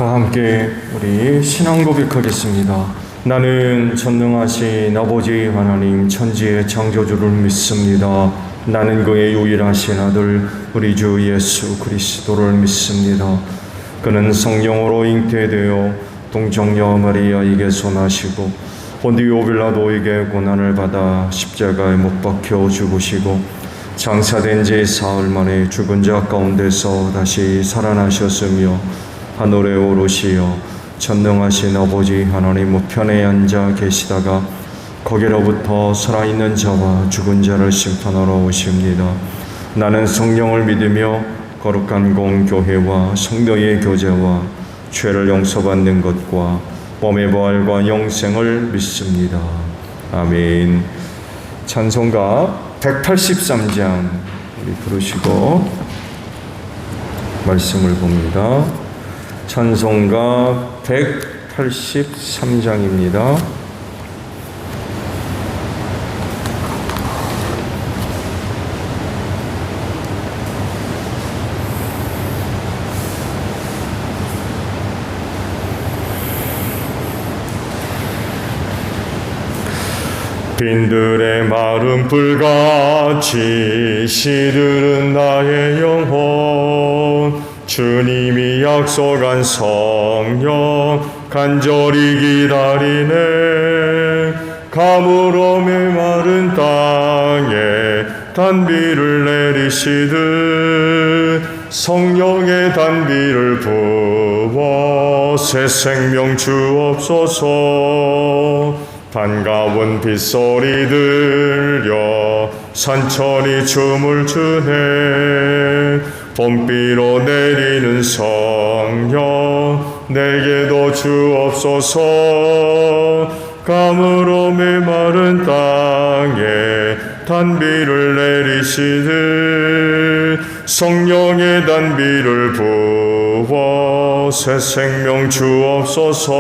다 함께 우리 신앙 고백하겠습니다. 나는 전능하신 아버지 하나님 천지의 창조주를 믿습니다. 나는 그의 유일하신 아들 우리 주 예수 그리스도를 믿습니다. 그는 성령으로 잉태되어 동정녀 마리아에게서 나시고 본디오 빌라도에게 고난을 받아 십자가에 못 박혀 죽으시고 장사된 지 사흘 만에 죽은 자 가운데서 다시 살아나셨으며 하늘에 오르시어 전능하신 아버지 하나님 우편에 앉아 계시다가 거기로부터 살아있는 자와 죽은 자를 심판하러 오십니다. 나는 성령을 믿으며 거룩한 공교회와 성도의 교제와 죄를 용서받는 것과 몸의 부활과 영생을 믿습니다. 아멘. 찬송가 183장 우리 부르시고 말씀을 봅니다. 찬송가 183장입니다. 빈들의 마른 불같이 시들은 나의 영혼 주님이 약속한 성령 간절히 기다리네. 가물어 메마른 땅에 단비를 내리시듯 성령의 단비를 부어 새 생명 주옵소서. 반가운 빗소리 들려 산천이 춤을 추네. 봄비로 내리는 성령 내게도 주옵소서. 가물어 메마른 땅에 단비를 내리시듯 성령의 단비를 부어 새 생명 주옵소서.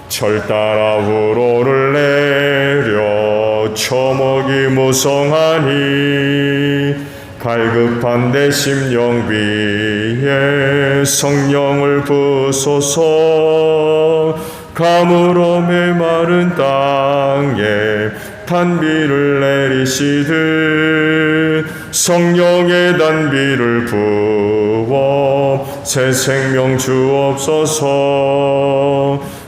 철 따라 우로를 내려 초목이 무성하니 갈급한 내 심령 위에 성령을 부소서. 가물어 메마른 땅에 단비를 내리시듯 성령의 단비를 부어 새 생명 주옵소서.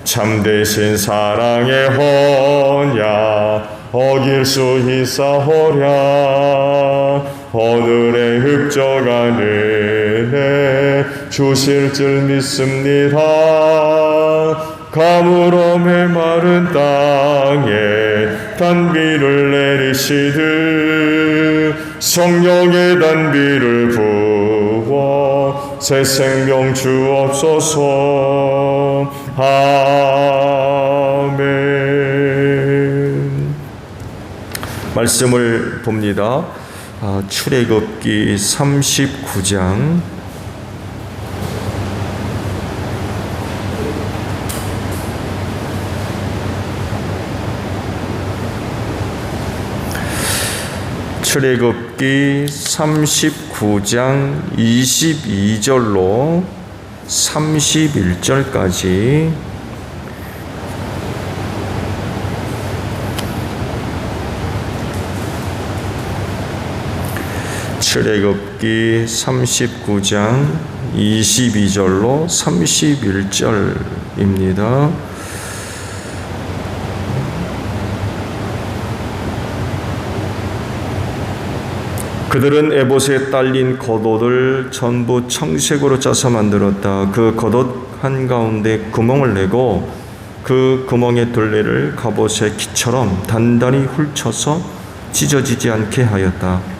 참되신 사랑의 언약 어길 수 있사오랴. 오늘의 흡족한 은혜 주실 줄 믿습니다. 가물어 메마른 땅에 단비를 내리시듯 성령의 단비를 부어 새 생명 주옵소서. 아멘. 말씀을 봅니다. 출애굽기 39장 출애굽기 39장 22절로 31절까지 출애굽기 39장 22절로 31절입니다. 그들은 에봇에 딸린 겉옷을 전부 청색으로 짜서 만들었다. 그 겉옷 한가운데 구멍을 내고 그 구멍의 둘레를 갑옷의 기처럼 단단히 훑쳐서 찢어지지 않게 하였다.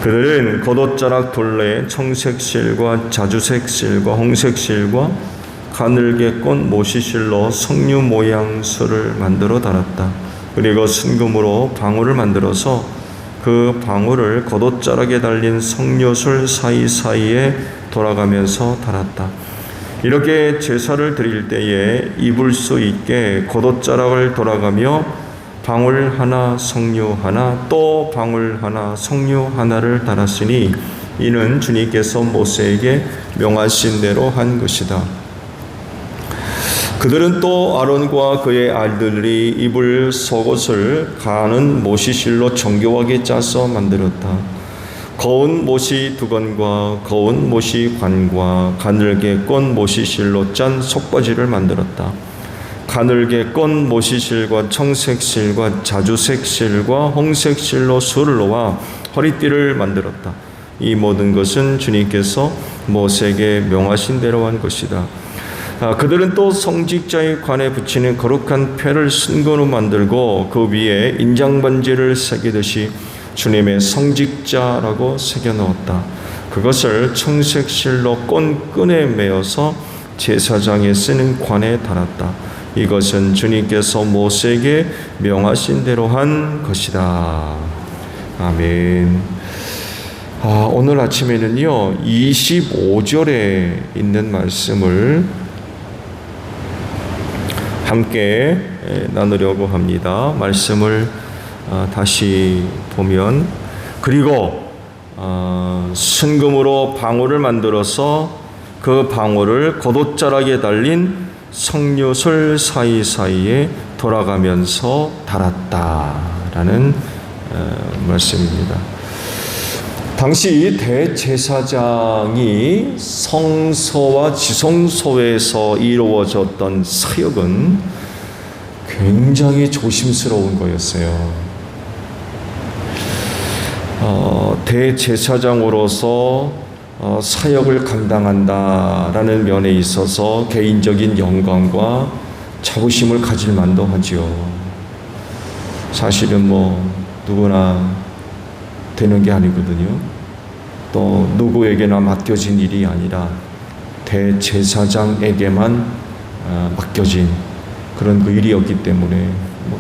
그들은 겉옷자락 둘레에 청색 실과 자주색 실과 홍색 실과 가늘게 꼰 모시실로 석류 모양 실을 만들어 달았다. 그리고 순금으로 방울을 만들어서 그 방울을 겉옷자락에 달린 석류술 사이사이에 돌아가면서 달았다. 이렇게 제사를 드릴 때에 입을 수 있게 겉옷자락을 돌아가며 방울 하나, 석류 하나, 또 방울 하나, 석류 하나를 달았으니 이는 주님께서 모세에게 명하신 대로 한 것이다. 그들은 또 아론과 그의 아들들이 입을 속옷을 가는 모시실로 정교하게 짜서 만들었다. 거운 모시 두건과 거운 모시 관과 가늘게 꼰 모시실로 짠 속바지를 만들었다. 가늘게 꼰 모시실과 청색실과 자주색실과 홍색실로 술을 놓아 허리띠를 만들었다. 이 모든 것은 주님께서 모세에게 명하신 대로 한 것이다. 그들은 또 성직자의 관에 붙이는 거룩한 패를 순건으로 만들고 그 위에 인장반지를 새기듯이 주님의 성직자라고 새겨 넣었다. 그것을 청색실로 끈에 매어서 제사장에 쓰는 관에 달았다. 이것은 주님께서 모세에게 명하신 대로 한 것이다. 아멘. 오늘 아침에는요 25절에 있는 말씀을 함께 나누려고 합니다. 말씀을 다시 보면, 그리고 순금으로 방울을 만들어서 그 방울을 겉옷자락에 달린 석류술 사이사이에 돌아가면서 달았다라는 말씀입니다. 당시 대제사장이 성소와 지성소에서 이루어졌던 사역은 굉장히 조심스러운 거였어요. 대제사장으로서 사역을 감당한다라는 면에 있어서 개인적인 영광과 자부심을 가질 만도 하죠. 사실은 누구나 되는 게 아니거든요. 또 누구에게나 맡겨진 일이 아니라 대제사장에게만 맡겨진 그런 그 일이었기 때문에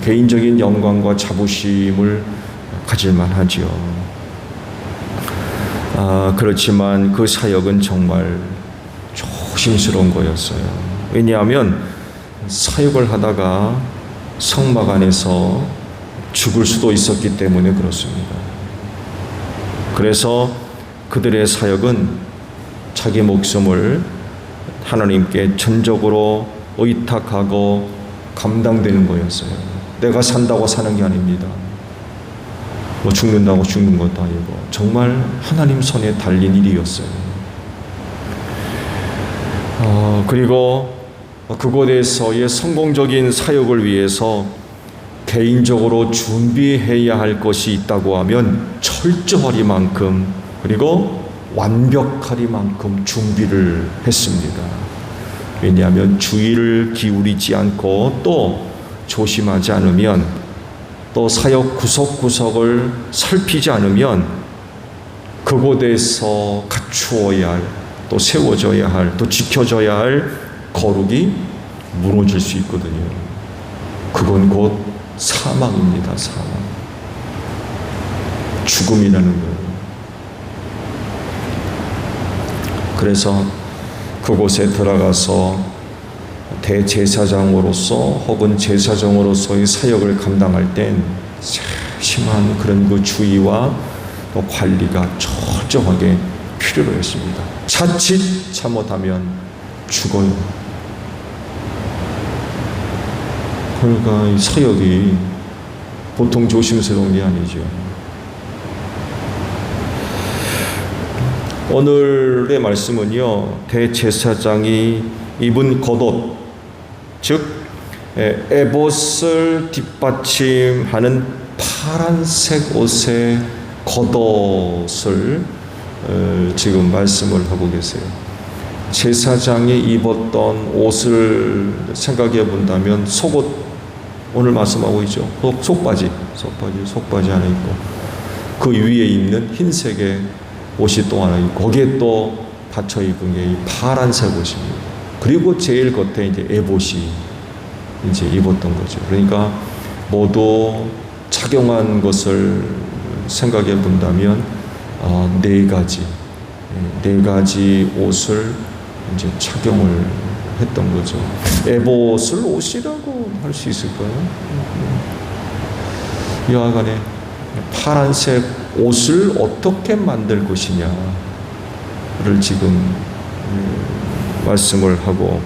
개인적인 영광과 자부심을 가질만 하지요. 그렇지만 그 사역은 정말 조심스러운 거였어요. 왜냐하면 사역을 하다가 성막 안에서 죽을 수도 있었기 때문에 그렇습니다. 그래서 그들의 사역은 자기 목숨을 하나님께 전적으로 의탁하고 감당되는 거였어요. 내가 산다고 사는 게 아닙니다. 죽는다고 죽는 것도 아니고 정말 하나님 손에 달린 일이었어요. 그리고 그곳에서의 성공적인 사역을 위해서 개인적으로 준비해야 할 것이 있다고 하면 철저하리만큼 그리고 완벽하리만큼 준비를 했습니다. 왜냐하면 주의를 기울이지 않고 또 조심하지 않으면 또 사역 구석구석을 살피지 않으면 그곳에서 갖추어야 할, 또 세워져야 할, 또 지켜져야 할 거룩이 무너질 수 있거든요. 그건 곧 사망입니다. 사망. 죽음이라는 거예요. 그래서 그곳에 들어가서 대제사장으로서 혹은 제사장으로서의 사역을 감당할 땐 심한 그런 그 주의와 또 관리가 철저하게 필요로 했습니다. 자칫 잘못하면 죽어요. 그러니까 이 사역이 보통 조심스러운 게 아니죠. 오늘의 말씀은요, 대제사장이 입은 겉옷, 즉 에봇을 뒷받침하는 파란색 옷의 겉옷을 지금 말씀을 하고 계세요. 제사장이 입었던 옷을 생각해 본다면 속옷, 오늘 말씀하고 있죠. 속바지 하나 있고 그 위에 입는 흰색의 옷이 또 하나 있고 거기에 또 받쳐 입은 게 이 파란색 옷입니다. 그리고 제일 겉에 이제 에봇이 이제 입었던 거죠. 그러니까 모두 착용한 것을 생각해 본다면 네 가지 옷을 이제 착용을 했던 거죠. 에봇을 옷이라고 할 수 있을까요? 여하간에 파란색 옷을 어떻게 만들 것이냐를 지금 말씀을 하고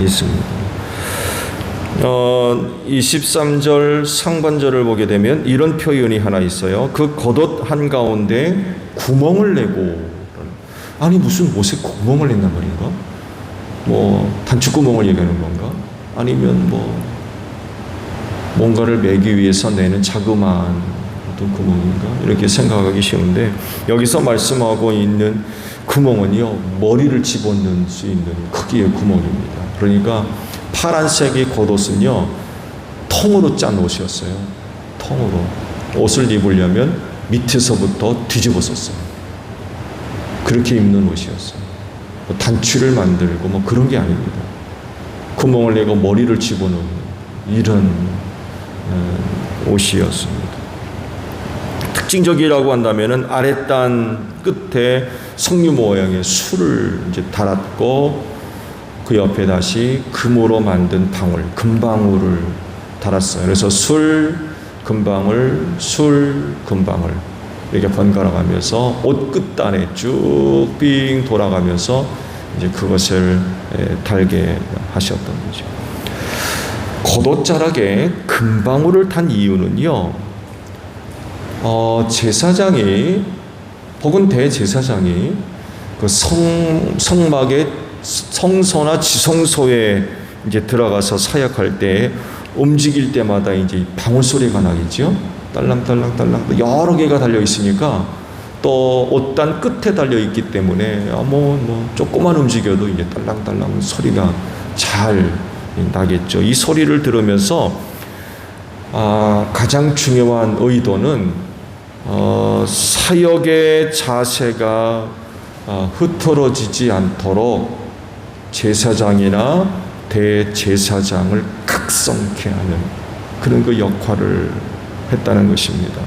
있습니다. 23절 상반절을 보게 되면 이런 표현이 하나 있어요. 그 겉옷 한가운데 구멍을 내고. 아니 무슨 옷에 구멍을 낸단 말인가? 뭐 단추구멍을 얘기하는 건가? 아니면 뭐 뭔가를 매기 위해서 내는 자그마한 어떤 구멍인가? 이렇게 생각하기 쉬운데, 여기서 말씀하고 있는 구멍은요, 머리를 집어넣을 수 있는 크기의 구멍입니다. 그러니까 파란색의 겉옷은요, 통으로 짠 옷이었어요. 통으로. 옷을 입으려면 밑에서부터 뒤집었었어요. 그렇게 입는 옷이었어요. 뭐 단추를 만들고 뭐 그런 게 아닙니다. 구멍을 내고 머리를 집어넣는 이런 옷이었습니다. 특징적이라고 한다면은 아랫단 끝에 석류 모양의 술을 이제 달았고, 그 옆에 다시 금으로 만든 방울, 금방울을 달았어요. 그래서 술, 금방울, 술, 금방울 이렇게 번갈아 가면서 옷 끝단에 쭉 빙 돌아가면서 이제 그것을 달게 하셨던 거죠. 겉옷자락에 금방울을 단 이유는요, 제사장이 혹은 대제사장이 그 성막의 성소나 지성소에 이제 들어가서 사역할 때 움직일 때마다 이제 방울 소리가 나겠죠. 딸랑딸랑딸랑 여러 개가 달려 있으니까, 또 옷단 끝에 달려 있기 때문에 뭐 조금만 움직여도 이제 딸랑딸랑 소리가 잘 나겠죠. 이 소리를 들으면서 가장 중요한 의도는 사역의 자세가 흐트러지지 않도록 제사장이나 대제사장을 각성케 하는 그런 그 역할을 했다는 것입니다.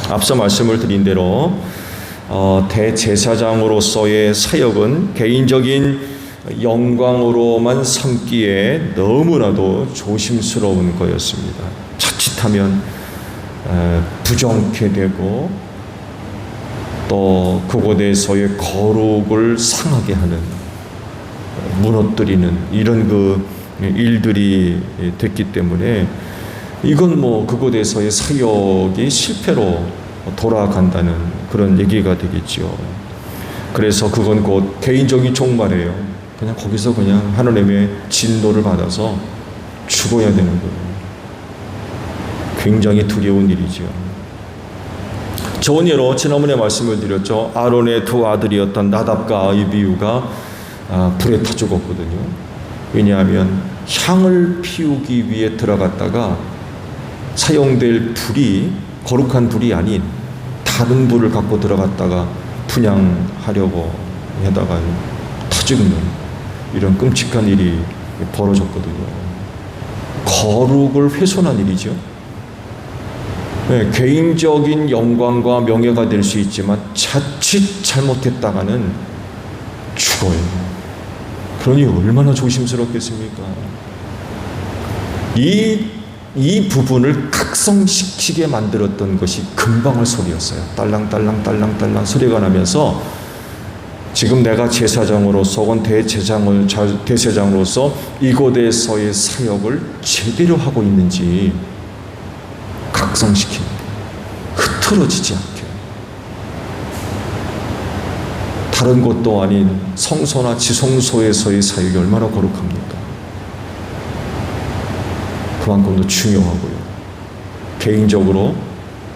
앞서 말씀을 드린 대로 대제사장으로서의 사역은 개인적인 영광으로만 삼기에 너무나도 조심스러운 거였습니다. 자칫하면 부정케 되고 또 그곳에서의 거룩을 상하게 하는, 무너뜨리는 이런 그 일들이 됐기 때문에 이건 뭐 그곳에서의 사역이 실패로 돌아간다는 그런 얘기가 되겠죠. 그래서 그건 곧 개인적인 종말이에요. 그냥 거기서 그냥 하나님의 진노를 받아서 죽어야 되는 거예요. 굉장히 두려운 일이죠. 좋은 예로 지난번에 말씀을 드렸죠. 아론의 두 아들이었던 나답과 아비후가 불에 타 죽었거든요. 왜냐하면 향을 피우기 위해 들어갔다가 사용될 불이 거룩한 불이 아닌 다른 불을 갖고 들어갔다가 분양하려고 하다가 타 죽는 이런 끔찍한 일이 벌어졌거든요. 거룩을 훼손한 일이죠. 네, 개인적인 영광과 명예가 될 수 있지만 자칫 잘못했다가는 죽어요. 그러니 얼마나 조심스럽겠습니까? 이 부분을 각성시키게 만들었던 것이 금방울 소리였어요. 딸랑딸랑 소리가 나면서 지금 내가 제사장으로서 혹은 대제사장으로서 이곳에서의 사역을 제대로 하고 있는지 각성시키는, 흐트러지지 않게. 다른 곳도 아닌 성소나 지성소에서의 사역이 얼마나 거룩합니까? 그만큼도 중요하고요. 개인적으로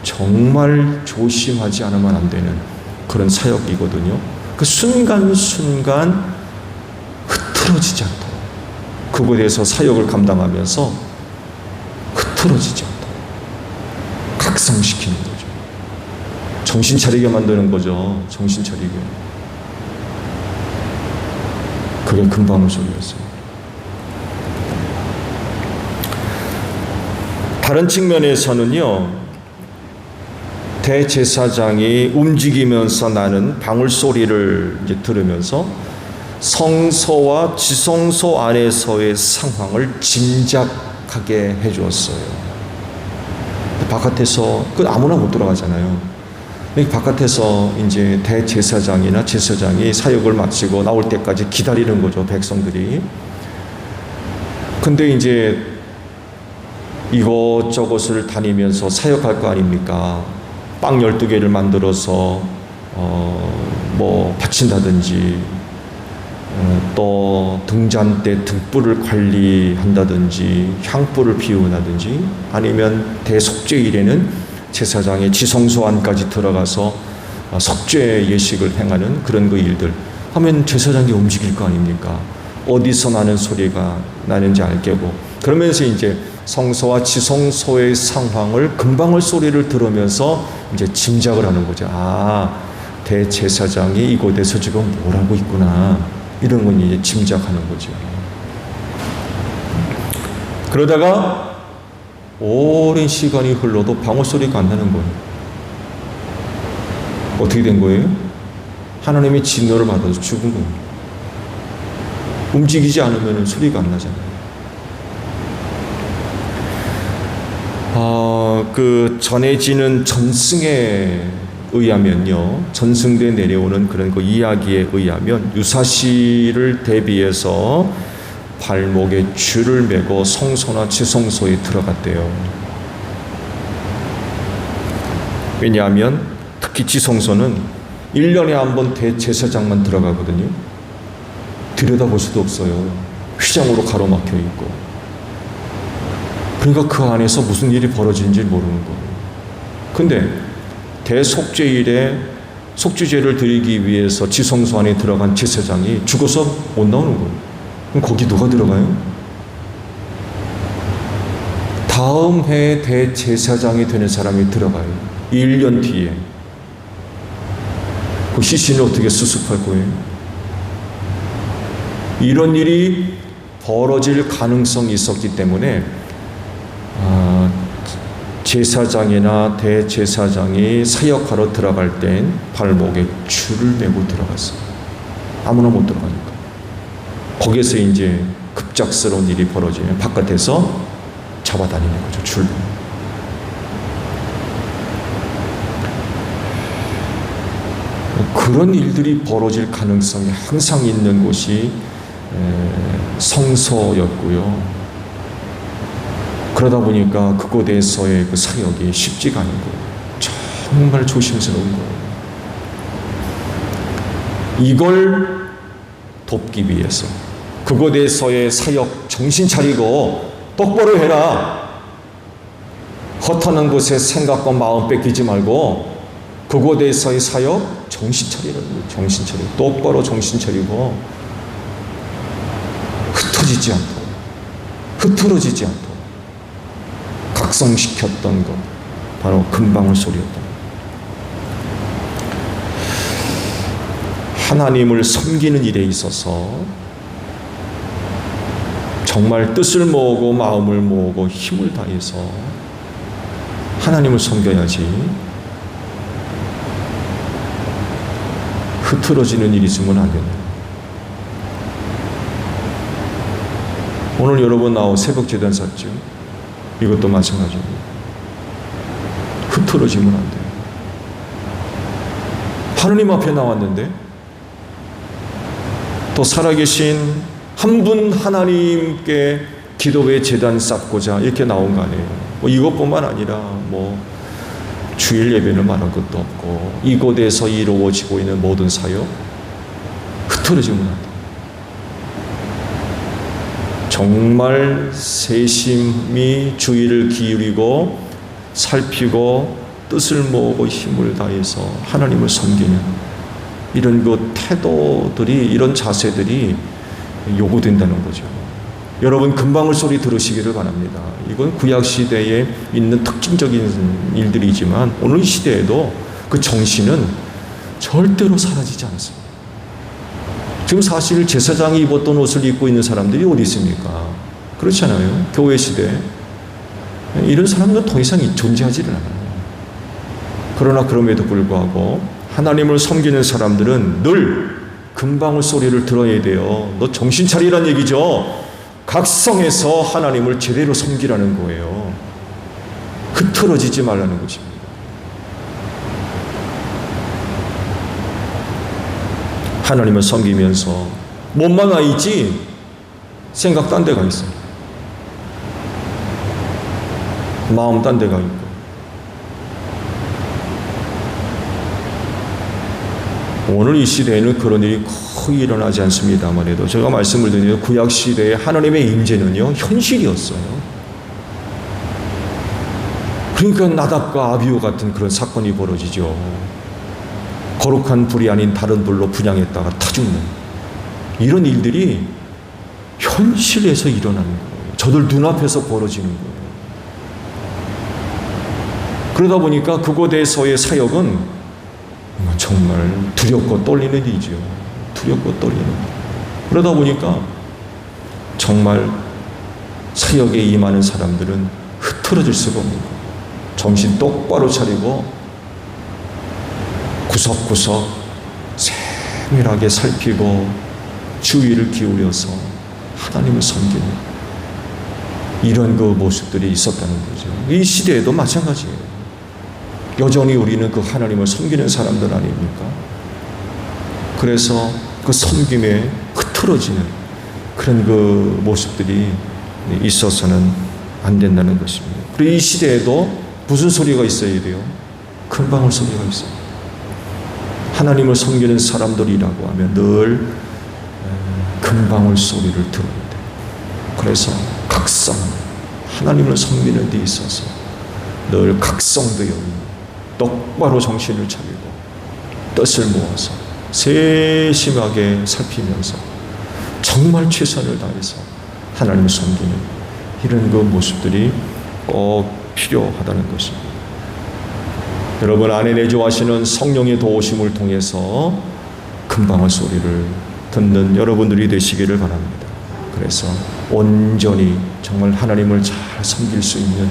정말 조심하지 않으면 안 되는 그런 사역이거든요. 그 순간순간 흐트러지지 않도록, 그곳에서 사역을 감당하면서 흐트러지지 않도록 각성시키는 거죠. 정신 차리게 만드는 거죠. 정신 차리게. 그게 금방울 소리였어요. 다른 측면에서는요, 대제사장이 움직이면서 나는 방울 소리를 이제 들으면서 성소와 지성소 안에서의 상황을 짐작하게 해주었어요. 바깥에서 그 아무나 못 들어가잖아요. 바깥에서 이제 대제사장이나 제사장이 사역을 마치고 나올 때까지 기다리는 거죠, 백성들이. 근데 이제 이것저것을 다니면서 사역할 거 아닙니까? 빵 12개를 만들어서 뭐 바친다든지, 또 등잔 때 등불을 관리한다든지, 향불을 피운다든지, 아니면 대속죄일에는 제사장의 지성소 안까지 들어가서 속죄 예식을 행하는 그런 그 일들 하면 제사장이 움직일 거 아닙니까? 어디서 나는 소리가 나는지 알게고, 그러면서 이제 성소와 지성소의 상황을 금방울 소리를 들으면서 이제 짐작을 하는 거죠. 아, 대제사장이 이곳에서 지금 뭘 하고 있구나, 이런 건 이제 짐작하는 거죠. 그러다가 오랜 시간이 흘러도 방울 소리가 안 나는 거예요. 어떻게 된 거예요? 하나님의 진노를 받아서 죽은 거예요. 움직이지 않으면 소리가 안 나잖아요. 그 전해지는 전승에 의하면요, 전승대에 내려오는 그런 그 이야기에 의하면 유사시를 대비해서 발목에 줄을 매고 성소나 지성소에 들어갔대요. 왜냐하면 특히 지성소는 1년에 한 번 대제사장만 들어가거든요. 들여다볼 수도 없어요. 휘장으로 가로막혀 있고. 그러니까 그 안에서 무슨 일이 벌어지는지 모르는 거예요. 근데 대속죄일에 속죄제를 드리기 위해서 지성소 안에 들어간 제사장이 죽어서 못 나오는 거예요. 그럼 거기 누가 들어가요? 다음 해에 대제사장이 되는 사람이 들어가요. 1년 뒤에. 그 시신을 어떻게 수습할 거예요? 이런 일이 벌어질 가능성이 있었기 때문에 제사장이나 대제사장이 사역하러 들어갈 땐 발목에 줄을 매고 들어갔어요. 아무나 못 들어가니까. 거기에서 이제 급작스러운 일이 벌어지면 바깥에서 잡아다니는 거죠, 줄로. 그런 일들이 벌어질 가능성이 항상 있는 곳이 성소였고요. 그러다 보니까 그곳에서의 그 사역이 쉽지가 않은 거예요. 정말 조심스러운 거예요. 이걸 돕기 위해서 그곳에서의 사역 정신 차리고 똑바로 해라. 헛하는 곳에 생각과 마음 뺏기지 말고 그곳에서의 사역 정신 차리라는 거예요. 정신 차리고 똑바로 정신 차리고 흩어지지 않도록, 흐트러지지 않도록 각성시켰던 것, 바로 금방울 소리였다. 하나님을 섬기는 일에 있어서 정말 뜻을 모으고 마음을 모으고 힘을 다해서 하나님을 섬겨야지 흐트러지는 일이 있으면 안 된다. 오늘 여러분 나온 새벽 제단 샀죠? 이것도 마찬가지입니다. 흐트러지면 안 돼요. 하느님 앞에 나왔는데 또 살아계신 한 분 하나님께 기도의 제단 쌓고자 이렇게 나온 거 아니에요. 뭐 이것뿐만 아니라 뭐 주일 예배는 말할 것도 없고 이곳에서 이루어지고 있는 모든 사역 흐트러지면 안 돼요. 정말 세심히 주의를 기울이고 살피고 뜻을 모으고 힘을 다해서 하나님을 섬기는 이런 그 태도들이, 이런 자세들이 요구된다는 거죠. 여러분 금방울 소리 들으시기를 바랍니다. 이건 구약시대에 있는 특징적인 일들이지만 오늘 시대에도 그 정신은 절대로 사라지지 않습니다. 지금 사실 제사장이 입었던 옷을 입고 있는 사람들이 어디 있습니까? 그렇잖아요. 교회 시대. 이런 사람들은 더 이상 존재하지를 않아요. 그러나 그럼에도 불구하고 하나님을 섬기는 사람들은 늘 금방울 소리를 들어야 돼요. 너 정신 차리란 얘기죠. 각성해서 하나님을 제대로 섬기라는 거예요. 흐트러지지 말라는 것입니다. 하나님을 섬기면서 몸만 와 있지 생각 딴 데가 있어요. 마음 딴 데가 있고. 오늘 이 시대에는 그런 일이 거의 일어나지 않습니다만 해도 제가 말씀을 드리는 구약 시대의 하나님의 임재는요 현실이었어요. 그러니까 나답과 아비후 같은 그런 사건이 벌어지죠. 거룩한 불이 아닌 다른 불로 분향했다가 타 죽는 이런 일들이 현실에서 일어나는 거예요. 저들 눈앞에서 벌어지는 거예요. 그러다 보니까 그곳에서의 사역은 정말 두렵고 떨리는 일이죠. 두렵고 떨리는 일. 그러다 보니까 정말 사역에 임하는 사람들은 흐트러질 수가 없는 거예요. 정신 똑바로 차리고 구석구석 세밀하게 살피고 주의를 기울여서 하나님을 섬기는 이런 그 모습들이 있었다는 거죠. 이 시대에도 마찬가지예요. 여전히 우리는 그 하나님을 섬기는 사람들 아닙니까? 그래서 그 섬김에 흐트러지는 그런 그 모습들이 있어서는 안 된다는 것입니다. 그리고 이 시대에도 무슨 소리가 있어야 돼요? 금방울 소리가 있어요. 하나님을 섬기는 사람들이라고 하면 늘 금방울 소리를 들어야 돼요. 그래서 각성, 하나님을 섬기는 데 있어서 늘 각성되어 있는 똑바로 정신을 차리고 뜻을 모아서 세심하게 살피면서 정말 최선을 다해서 하나님을 섬기는 이런 그 모습들이 꼭 필요하다는 것입니다. 여러분 안에 내주하시는 성령의 도우심을 통해서 금방울 소리를 듣는 여러분들이 되시기를 바랍니다. 그래서 온전히 정말 하나님을 잘 섬길 수 있는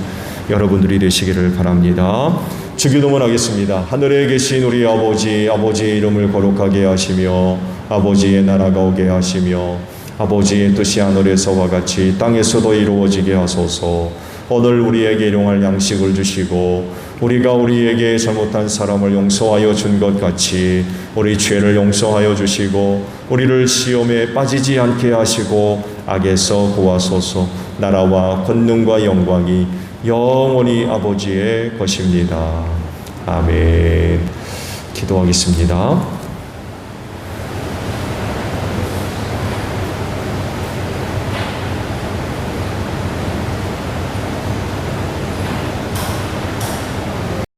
여러분들이 되시기를 바랍니다. 주기도문 하겠습니다. 하늘에 계신 우리 아버지, 아버지의 이름을 거룩하게 하시며 아버지의 나라가 오게 하시며 아버지의 뜻이 하늘에서와 같이 땅에서도 이루어지게 하소서. 오늘 우리에게 일용할 양식을 주시고 우리가 우리에게 잘못한 사람을 용서하여 준 것 같이 우리 죄를 용서하여 주시고 우리를 시험에 빠지지 않게 하시고 악에서 구하소서. 나라와 권능과 영광이 영원히 아버지의 것입니다. 아멘. 기도하겠습니다.